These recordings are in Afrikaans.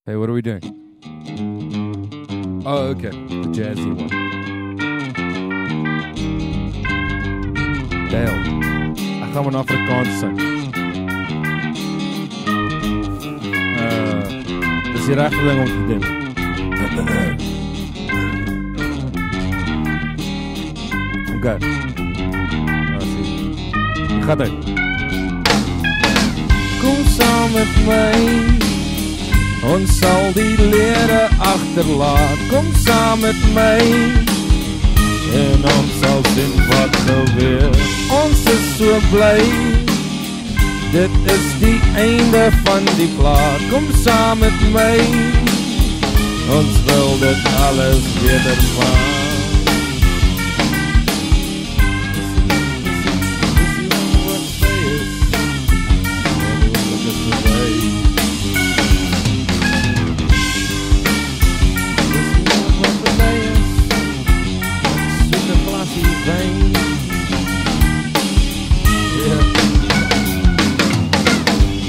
Hey, what are we doing? Oh, okay. The jazzy one. Dale. Ek gaan in Afrikaans sing. Dis die regte ding om te doen. Okay. Ek gaan uit. Kom saam met my. Ons sal die lere agterlaat. Kom saam met my. En ons sal sien wat gebeur. Ons is so bly. Dit is die einde van die plaat. Kom saam met my. Ons wil dit alles wedervaan.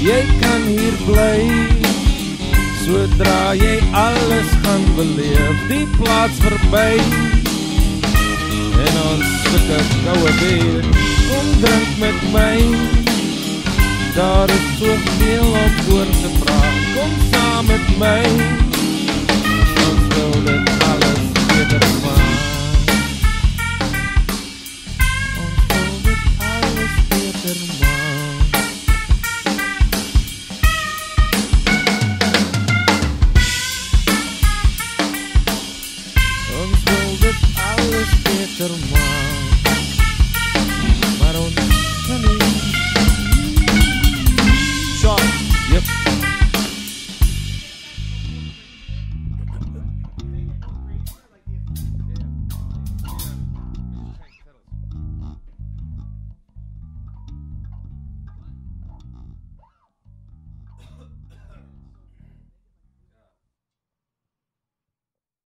Jy kan hier bly, sodra jy alles gaan beleef, die plaas verby, en ons soeke koue bier, kom drink met my, daar is soveel om oor te praat, kom saam met my.